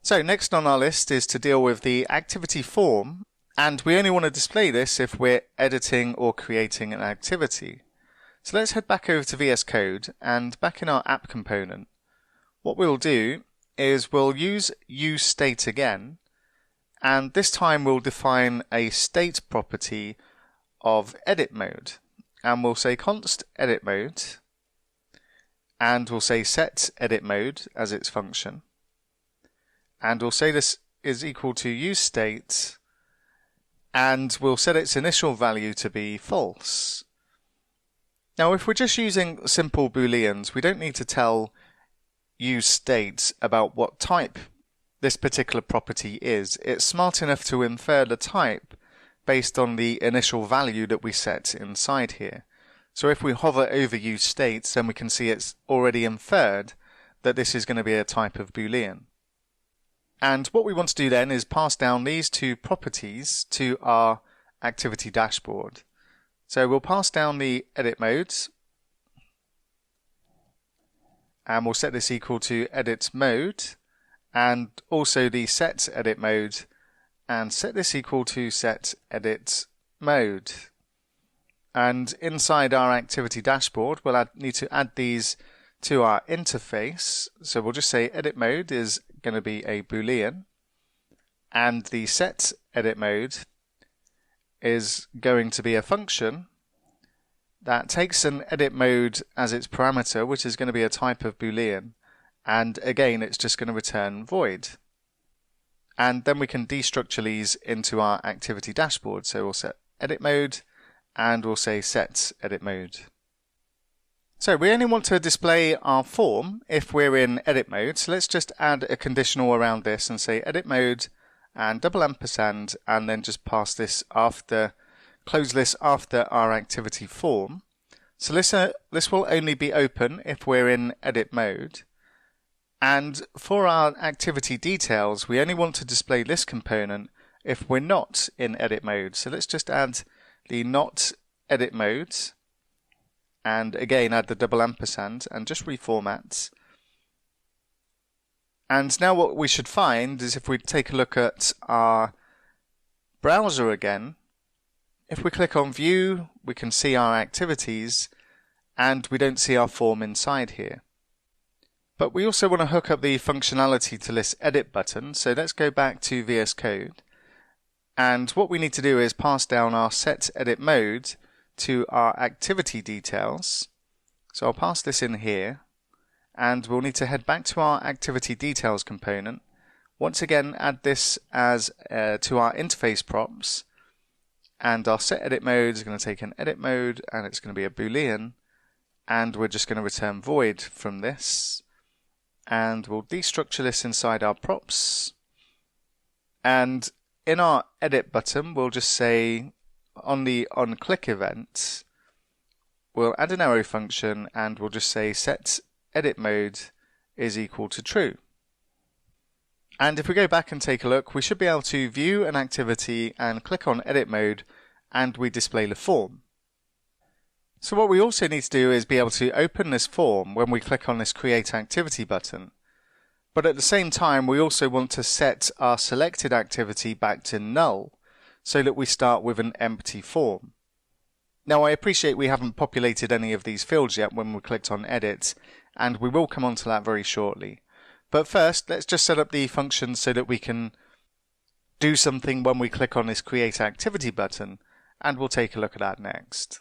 So next on our list is to deal with the activity form, and we only want to display this if we're editing or creating an activity. So let's head back over to VS Code, and back in our app component, what we'll do is we'll use useState again, and this time we'll define a state property of edit mode, and we'll say const edit mode, and we'll say set edit mode as its function, and we'll say this is equal to useState, and we'll set its initial value to be false. Now if we're just using simple booleans, we don't need to tell useState about what type this particular property is. It's smart enough to infer the type based on the initial value that we set inside here. So if we hover over useState, then we can see it's already inferred that this is going to be a type of boolean. And what we want to do then is pass down these two properties to our activity dashboard. So we'll pass down the edit modes, and we'll set this equal to edit mode, and also the set edit mode, and set this equal to set edit mode. And inside our activity dashboard, we'll need to add these to our interface. So we'll just say edit mode is going to be a boolean, and the set edit mode is going to be a function that takes an edit mode as its parameter, which is going to be a type of boolean, and again it's just going to return void. And then we can destructure these into our activity dashboard. So we'll set edit mode, and we'll say set edit mode. So we only want to display our form if we're in edit mode, so let's just add a conditional around this and say edit mode and double ampersand, and then just pass this after, close this after our activity form. So this will only be open if we're in edit mode. And for our activity details, we only want to display this component if we're not in edit mode. So let's just add the not edit mode, and again add the double ampersand and just reformat. And now what we should find is, if we take a look at our browser again, if we click on view, we can see our activities, and we don't see our form inside here. But we also want to hook up the functionality to this edit button, so let's go back to VS Code, and what we need to do is pass down our set edit mode to our activity details. So I'll pass this in here, and we'll need to head back to our activity details component. Once again, add this as to our interface props, and our set edit mode is going to take an edit mode, and it's going to be a boolean, and we're just going to return void from this, and we'll destructure this inside our props, and in our edit button we'll just say on the onClick event, we'll add an arrow function, and we'll just say set edit mode is equal to true. And if we go back and take a look, we should be able to view an activity and click on edit mode, and we display the form. So what we also need to do is be able to open this form when we click on this create activity button. But at the same time, we also want to set our selected activity back to null, so that we start with an empty form. Now I appreciate we haven't populated any of these fields yet when we clicked on edit, and we will come on to that very shortly. But first, let's just set up the function so that we can do something when we click on this create activity button, and we'll take a look at that next.